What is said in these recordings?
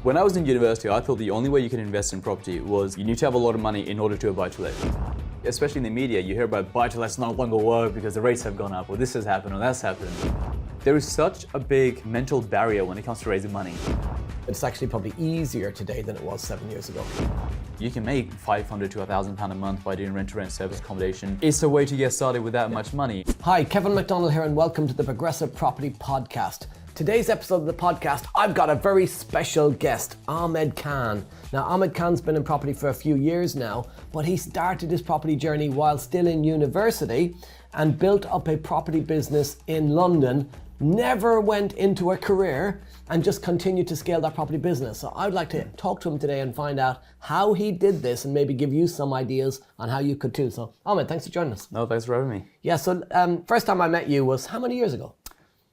When I was in university, I thought the only way you can invest in property was you need to have a lot of money in order to do a buy-to-let. Especially in the media, you hear about buy-to-lets no longer work because the rates have gone up, or this has happened, or that's happened. There is such a big mental barrier when it comes to raising money. It's actually probably easier today than it was 7 years ago. You can make £500 to £1,000 a month by doing rent-to-rent service accommodation. It's a way to get started with that much money. Hi, Kevin McDonald here and welcome to the Progressive Property Podcast. Today's episode of the podcast, I've got a very special guest, Ahmed Khan. Now, Ahmed Khan's been in property for a few years now, but he started his property journey while still in university and built up a property business in London, never went into a career and just continued to scale that property business. So I'd like to talk to him today and find out how he did this and maybe give you some ideas on how you could too. So Ahmed, thanks for joining us. No, thanks for having me. Yeah, so first time I met you was how many years ago?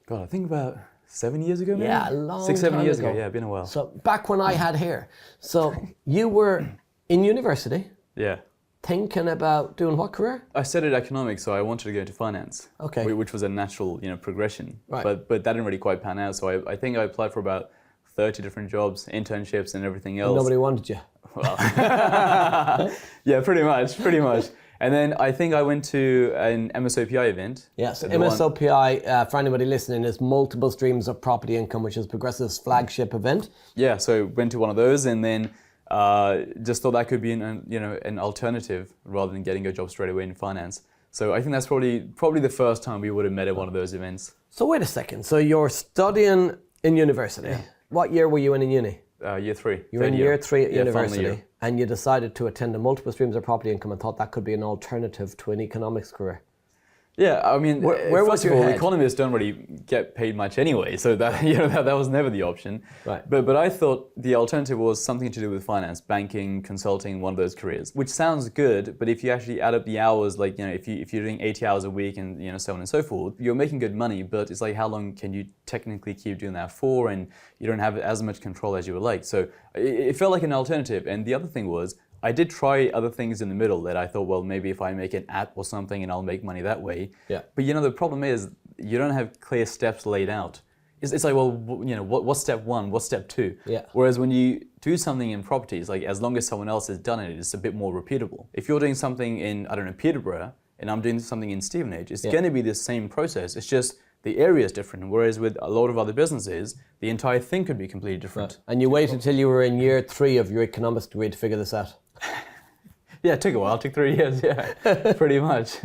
God, I think about 7 years ago, maybe? Yeah, a long 6-7 time years ago. ago, yeah, been a while. So back when I had hair. So you were in university Yeah. thinking about doing what career? I studied economics, so I wanted to go into finance. Okay. Which was a natural, progression. Right. But that didn't really quite pan out. So I think I applied for about 30 different jobs, internships, and everything else. Nobody wanted you. Well, yeah, pretty much. And then I think I went to an MSOPI event. Yes, The MSOPI, for anybody listening, is Multiple Streams of Property Income, which is Progressive's flagship event. Yeah, so went to one of those and then just thought that could be an alternative rather than getting a job straight away in finance. So I think that's probably the first time we would have met at one of those events. So wait a second. So you're studying in university. Yeah. What year were you in uni? Year 3. You were in year 3 at Yeah, final university, year. and you decided to attend a multiple streams of property income and thought that could be an alternative to an economics career. Yeah, I mean, Where was first of your all, head? economists don't really get paid much anyway, so that that was never the option. Right. But I thought the alternative was something to do with finance, banking, consulting, one of those careers, which sounds good. But if you actually add up the hours, if you're doing 80 hours a week and so on and so forth, you're making good money. But it's like, how long can you technically keep doing that for? And you don't have as much control as you would like. So it felt like an alternative. And the other thing was, I did try other things in the middle that I thought, well, maybe if I make an app or something and I'll make money that way. Yeah. But the problem is you don't have clear steps laid out. It's like, well, what's step 1? What's step 2? Yeah. Whereas when you do something in properties, like as long as someone else has done it, it's a bit more repeatable. If you're doing something in, I don't know, Peterborough, and I'm doing something in Stevenage, it's going to be the same process. It's just the area is different. Whereas with a lot of other businesses, the entire thing could be completely different. Right. And you waited until you were in year 3 of your economics degree to figure this out? Yeah, it took a while. It took 3 years, yeah, pretty much.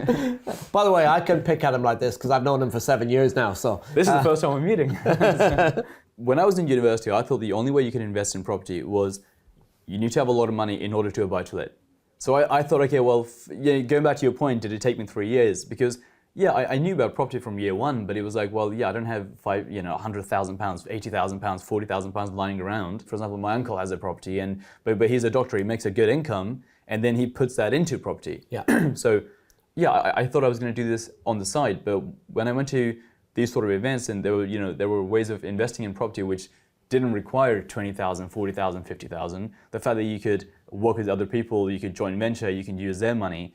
By the way, I can pick at him like this because I've known him for 7 years now. So This is the first time we're meeting. When I was in university, I thought the only way you can invest in property was you need to have a lot of money in order to do a buy-to-let. So I thought, okay, well, going back to your point, did it take me 3 years? Because I knew about property from year 1, but it was like, well, I don't have £100,000, £80,000, £40,000 lying around. For example, my uncle has a property, but he's a doctor. He makes a good income, and then he puts that into property. Yeah. So, I thought I was going to do this on the side, but when I went to these sort of events, and there were ways of investing in property which didn't require 20,000, 40,000, 50,000. The fact that you could work with other people, you could joint venture, you can use their money.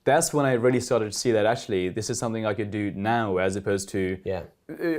That's when I really started to see that actually this is something I could do now as opposed to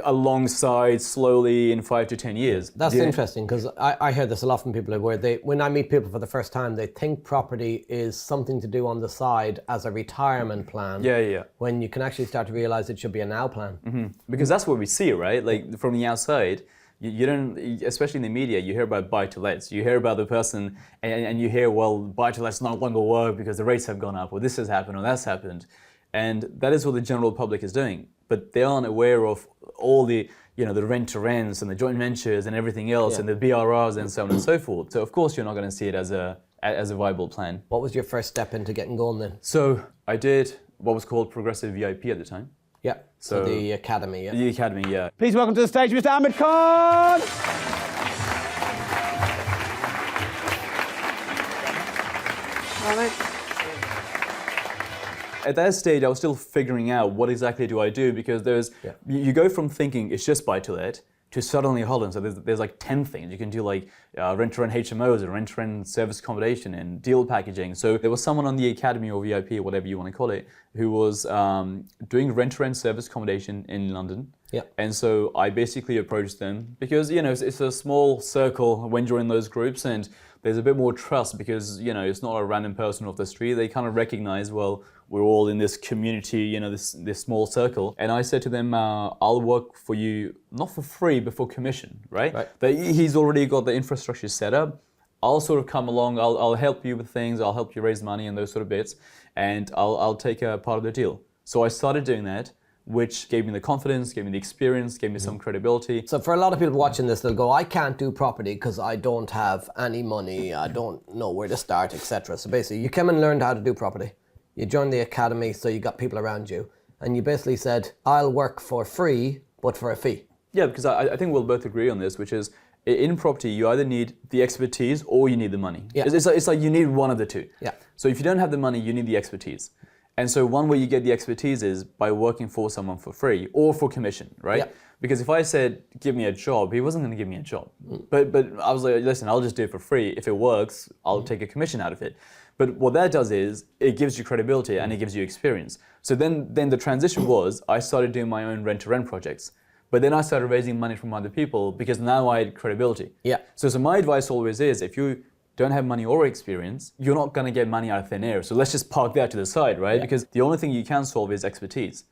alongside slowly in 5 to 10 years. That's interesting because I hear this a lot from people where when I meet people for the first time, they think property is something to do on the side as a retirement plan. Yeah. When you can actually start to realize it should be a now plan. Mm-hmm. Because that's what we see, right? Like from the outside, you don't, especially in the media, you hear about buy-to-lets. You hear about the person and you hear, well, buy-to-lets no longer work because the rates have gone up, or this has happened, or that's happened. And that is what the general public is doing. But they aren't aware of all the, the rent-to-rents and the joint ventures and everything else and the BRRs and so on and so forth. So of course you're not going to see it as a viable plan. What was your first step into getting going then? So I did what was called Progressive VIP at the time. Yeah, so the academy, yeah. The academy, yeah. Please welcome to the stage Mr. Ahmed Khan. At that stage, I was still figuring out what exactly do I do because you go from thinking it's just buy-to-let to suddenly Holland. So there's like 10 things. You can do like rent-to-rent HMOs and rent-to-rent service accommodation and deal packaging. So there was someone on the Academy or VIP or whatever you want to call it who was doing rent-to-rent service accommodation in London. Yeah. And so I basically approached them because, it's a small circle when you're in those groups, and there's a bit more trust because, it's not a random person off the street. They kind of recognize, well, we're all in this community, this small circle. And I said to them, I'll work for you, not for free, but for commission, right? He's already got the infrastructure set up. I'll sort of come along, I'll help you with things, I'll help you raise money and those sort of bits, and I'll take a part of the deal. So I started doing that, which gave me the confidence, gave me the experience, gave me some credibility. So for a lot of people watching this, they'll go, I can't do property because I don't have any money, I don't know where to start, etc. So basically, you came and learned how to do property. You joined the academy, so you got people around you, and you basically said, I'll work for free, but for a fee. Yeah, because I think we'll both agree on this, which is, in property, you either need the expertise or you need the money. Yeah. It's like you need one of the two. Yeah. So if you don't have the money, you need the expertise. And so one way you get the expertise is by working for someone for free or for commission, right? Yeah. Because if I said, give me a job, he wasn't going to give me a job. But I was like, listen, I'll just do it for free. If it works, I'll take a commission out of it. But what that does is it gives you credibility and it gives you experience. So then the transition was I started doing my own rent-to-rent projects. But then I started raising money from other people because now I had credibility. Yeah. So my advice always is, if you don't have money or experience, you're not going to get money out of thin air. So let's just park that to the side, right? Yeah. Because the only thing you can solve is expertise.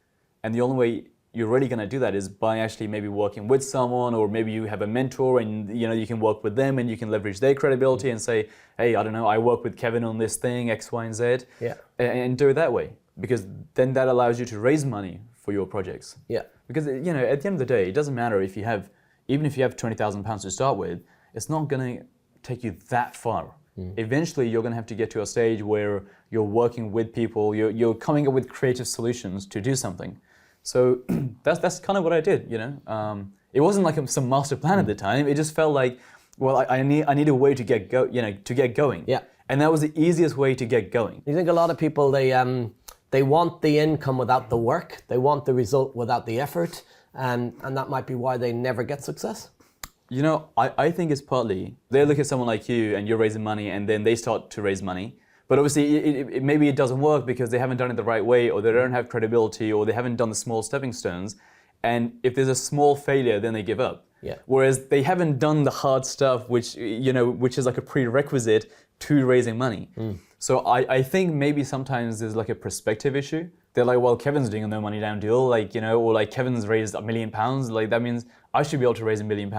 And the only way you're really going to do that is by actually maybe working with someone, or maybe you have a mentor and you can work with them and you can leverage their credibility and say, hey, I don't know, I work with Kevin on this thing, X, Y, and Z, Yeah. and do it that way. Because then that allows you to raise money for your projects. Yeah. Because at the end of the day, it doesn't matter if you have, even if you have £20,000 to start with, it's not going to take you that far. Eventually, you're going to have to get to a stage where you're working with people, you're coming up with creative solutions to do something. So that's kind of what I did. It wasn't like some master plan at the time. It just felt like, well, I need a way to get going. Yeah. And that was the easiest way to get going. You think a lot of people, they want the income without the work, they want the result without the effort, and that might be why they never get success? I think it's partly, they look at someone like you and you're raising money and then they start to raise money. But obviously, maybe it doesn't work because they haven't done it the right way, or they don't have credibility, or they haven't done the small stepping stones. And if there's a small failure, then they give up. Yeah. Whereas they haven't done the hard stuff, which is like a prerequisite to raising money. So I think maybe sometimes there's like a perspective issue. They're like, well, Kevin's doing a no money down deal, or like Kevin's raised £1 million, like that means I should be able to raise £1 million.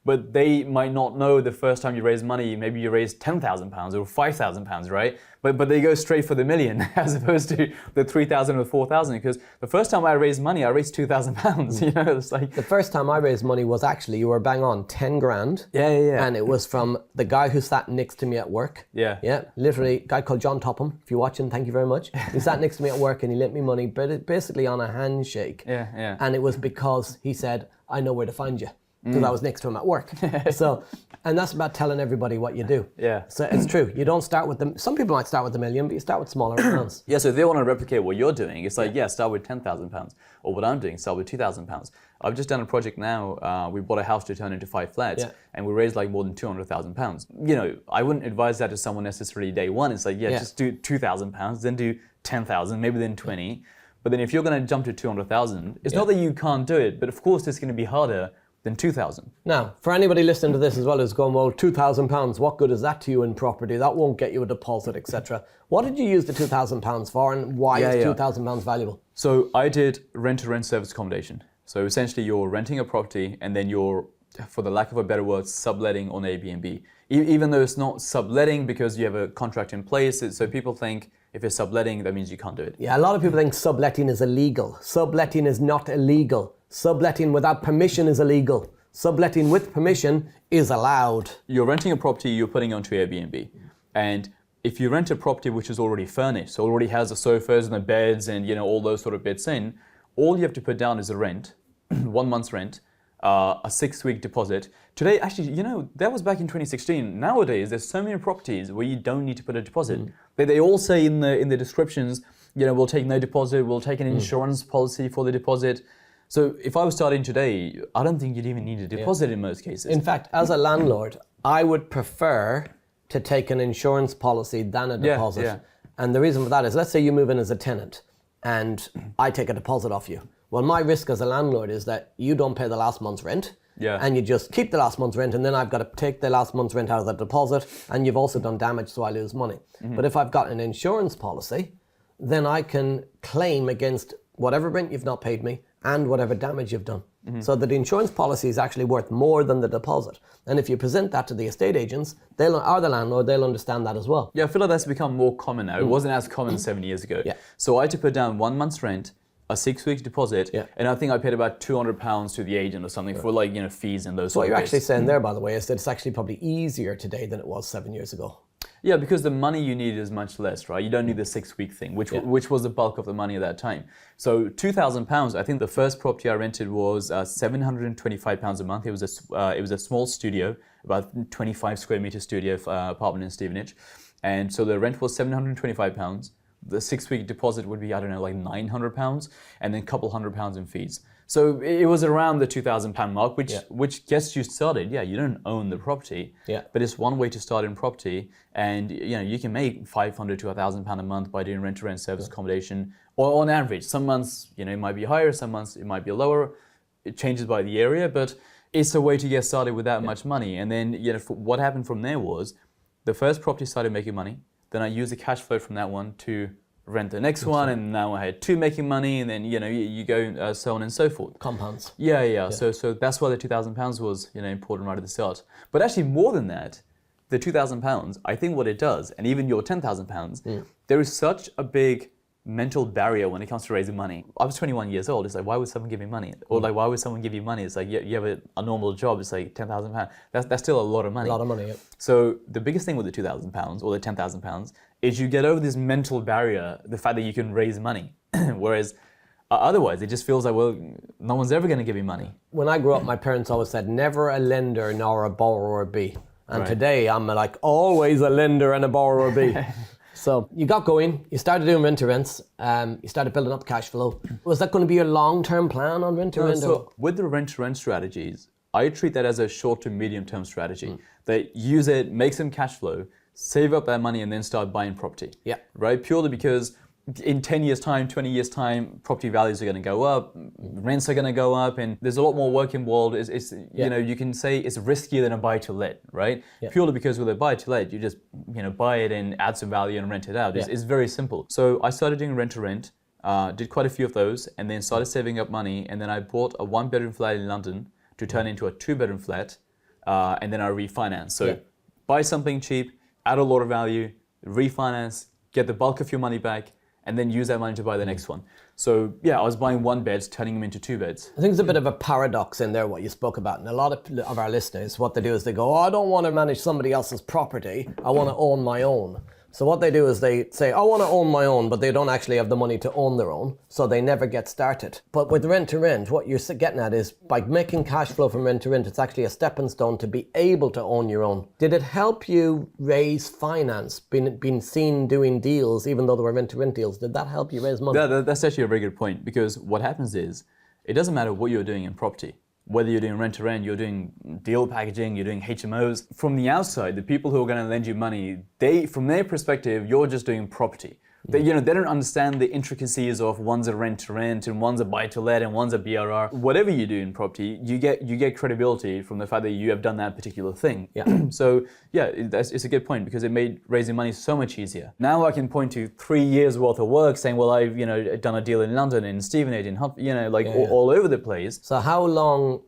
But they might not know the first time you raise money, maybe you raise £10,000 or £5,000, right? But they go straight for the million as opposed to the 3,000 or 4,000. Because the first time I raised money, I raised £2,000. It's like The first time I raised money was actually, you were bang on, 10 grand. Yeah. And it was from the guy who sat next to me at work. Yeah. Yeah, literally, a guy called John Topham. If you're watching, thank you very much. He sat next to me at work and he lent me money, but basically on a handshake. Yeah. And it was because he said, I know where to find you. Because I was next to him at work. So, and that's about telling everybody what you do. Yeah. So it's true. You don't start with them. Some people might start with $1 million, but you start with smaller amounts. Yeah, so if they want to replicate what you're doing, it's like, start with £10,000. Or what I'm doing, start with £2,000. I've just done a project now. We bought a house to turn into 5 flats, and we raised like more than £200,000. I wouldn't advise that to someone necessarily day one. It's like, just do £2,000, then do 10,000, maybe then 20. But then if you're going to jump to 200,000, it's not that you can't do it, but of course it's going to be harder than 2,000. Now, for anybody listening to this as well who's going, well, £2,000, what good is that to you in property? That won't get you a deposit, etc. What did you use the £2,000 for, and why is £2,000 valuable? So I did rent-to-rent service accommodation. So essentially you're renting a property and then you're, for the lack of a better word, subletting on Airbnb. Even though it's not subletting because you have a contract in place, so people think if it's subletting, that means you can't do it. Yeah, a lot of people think subletting is illegal. Subletting is not illegal. Subletting without permission is illegal. Subletting with permission is allowed. You're renting a property, you're putting onto Airbnb. And if you rent a property which is already furnished, so already has the sofas and the beds and all those sort of bits in, all you have to put down is the rent, 1 month's rent, a 6-week deposit. Today, actually, that was back in 2016. Nowadays, there's so many properties where you don't need to put a deposit. They all say in the descriptions, we'll take no deposit, we'll take an insurance policy for the deposit. So if I was starting today, I don't think you'd even need a deposit in most cases. In fact, as a landlord, I would prefer to take an insurance policy than a deposit. Yeah. And the reason for that is, let's say you move in as a tenant and I take a deposit off you. Well, my risk as a landlord is that you don't pay the last month's rent. Yeah. And you just keep the last month's rent, and then I've got to take the last month's rent out of the deposit, and you've also done damage, so I lose money. But if I've got an insurance policy, then I can claim against whatever rent you've not paid me and whatever damage you've done. So that the insurance policy is actually worth more than the deposit. And if you present that to the estate agents, or the landlord, they'll understand that as well. Yeah, I feel like that's become more common now. It wasn't as common 7 years ago. Yeah. So I had to put down 1 month's rent, a 6-week deposit, and I think I paid about £200 to the agent or something for fees and those. So what you're sort of actually bits. saying there, by the way, is that it's actually probably easier today than it was 7 years ago. Yeah, because the money you need is much less, right? You don't need the 6-week thing, which was the bulk of the money at that time. So £2,000. I think the first property I rented was £725 a month. It was a small studio, about 25 square meter studio apartment in Stevenage, and so the rent was £725. The 6-week deposit would be, I don't know, like £900, and then a couple £100 in fees. So it was around the £2,000 mark, which gets you started. Yeah, you don't own the property, but it's one way to start in property, and you can make £500 to £1,000 a month by doing rent-to-rent service accommodation, or on average. Some months, it might be higher, some months it might be lower. It changes by the area, but it's a way to get started with that much money. And then what happened from there was the first property started making money. Then I used the cash flow from that one to rent the next one, and now I had two making money, and then you go so on and so forth. Compounds. Yeah. So that's why the £2,000 was important right at the start. But actually, more than that, the £2,000, I think what it does, and even your £10,000, there is such a big mental barrier when it comes to raising money. I was 21 years old. It's like, why would someone give me money? Or like, why would someone give you money? It's like, you have a normal job. It's like £10,000. That's still a lot of money. A lot of money, yeah. So the biggest thing with the £2,000 or the £10,000 is you get over this mental barrier, the fact that you can raise money. Whereas otherwise, it just feels like, well, no one's ever going to give you money. When I grew up, my parents always said, never a lender nor a borrower be. And today, I'm like, always a lender and a borrower be. So you got going, you started doing rent-to-rents, you started building up cash flow. Was that going to be your long-term plan on rent-to-rent? So with the rent-to-rent strategies, I treat that as a short to medium-term strategy. They use it, make some cash flow, save up that money, and then start buying property. Yeah. Right? Purely because in 10 years' time, 20 years' time, property values are going to go up, rents are going to go up, and there's a lot more work involved. You can say it's riskier than a buy-to-let, right? Yeah. Purely because with a buy-to-let, you just buy it and add some value and rent it out. It's very simple. So I started doing rent-to-rent, did quite a few of those, and then started saving up money, and then I bought a 1-bedroom flat in London to turn into a 2-bedroom flat, and then I refinanced. So buy something cheap, add a lot of value, refinance, get the bulk of your money back, and then use that money to buy the next one. So I was buying 1 beds, turning them into 2 beds. I think there's a bit of a paradox in there, what you spoke about. And a lot of our listeners, what they do is they go, I don't want to manage somebody else's property. I want to own my own. So what they do is they say, I want to own my own, but they don't actually have the money to own their own. So they never get started. But with rent-to-rent, what you're getting at is by making cash flow from rent-to-rent, it's actually a stepping stone to be able to own your own. Did it help you raise finance, being seen doing deals, even though they were rent-to-rent deals? Did that help you raise money? That's actually a very good point, because what happens is, it doesn't matter what you're doing in property. Whether you're doing rent-to-rent, you're doing deal packaging, you're doing HMOs. From the outside, the people who are going to lend you money, from their perspective, you're just doing property. They don't understand the intricacies of one's a rent-to-rent and one's a buy-to-let and one's a BRR. Whatever you do in property, you get credibility from the fact that you have done that particular thing. Yeah. So it's a good point, because it made raising money so much easier. Now I can point to 3 years worth of work, saying, well, I've done a deal in London, in Stevenage, in all over the place. So how long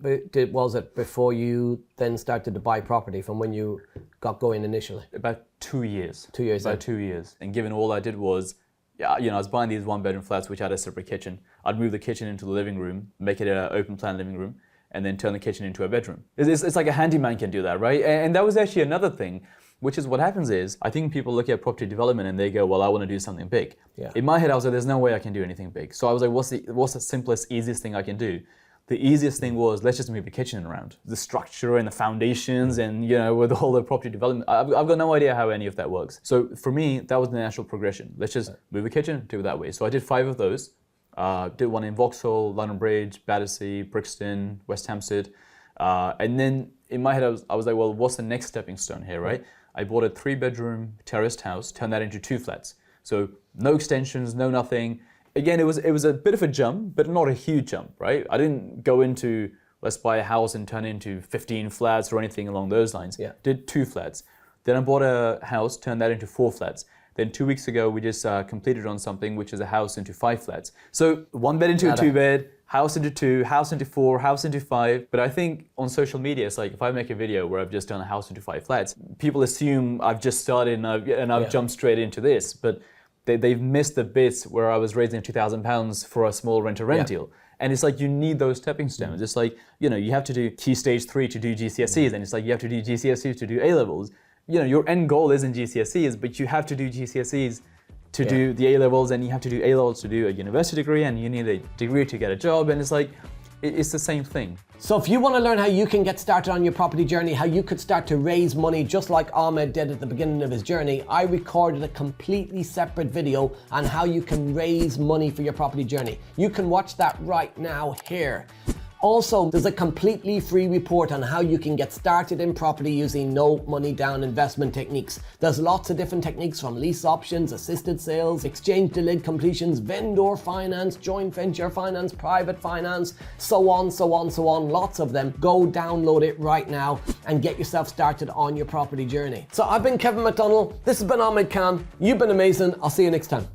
was it before you then started to buy property from when you got going initially? About 2 years. 2 years. About 2 years. And given all I did was, I was buying these 1-bedroom flats which had a separate kitchen. I'd move the kitchen into the living room, make it an open plan living room, and then turn the kitchen into a bedroom. It's like a handyman can do that, right? And that was actually another thing, which is what happens is, I think people look at property development and they go, well, I want to do something big. Yeah. In my head, I was like, there's no way I can do anything big. So I was like, what's the simplest, easiest thing I can do? The easiest thing was, let's just move the kitchen around. The structure and the foundations and, with all the property development, I've got no idea how any of that works. So for me, that was the natural progression. Let's just move the kitchen, do it that way. So I did 5 of those. Did one in Vauxhall, London Bridge, Battersea, Brixton, West Hampstead. And then in my head, I was like, well, what's the next stepping stone here, right? I bought a 3-bedroom terraced house, turned that into 2 flats. So no extensions, no nothing. Again, it was a bit of a jump, but not a huge jump, right? I didn't go into, let's buy a house and turn it into 15 flats or anything along those lines. Yeah. Did 2 flats. Then I bought a house, turned that into 4 flats. Then 2 weeks ago, we just completed on something, which is a house into 5 flats. So 1 bed into a 2 bed, house into 2, house into 4, house into 5. But I think on social media, it's like if I make a video where I've just done a house into 5 flats, people assume I've just started and I've jumped straight into this. But they've missed the bits where I was raising £2,000 for a small rent deal. And it's like you need those stepping stones. It's like, you have to do Key Stage 3 to do GCSEs, and it's like you have to do GCSEs to do A-levels. Your end goal isn't GCSEs, but you have to do GCSEs to do the A-levels, and you have to do A-levels to do a university degree, and you need a degree to get a job, and it's like, it's the same thing. So if you want to learn how you can get started on your property journey, how you could start to raise money just like Ahmed did at the beginning of his journey, I recorded a completely separate video on how you can raise money for your property journey. You can watch that right now here. Also, there's a completely free report on how you can get started in property using no money down investment techniques. There's lots of different techniques from lease options, assisted sales, exchange delayed completions, vendor finance, joint venture finance, private finance, so on, lots of them. Go download it right now and get yourself started on your property journey. So I've been Kevin McDonald, this has been Ahmed Khan, you've been amazing, I'll see you next time.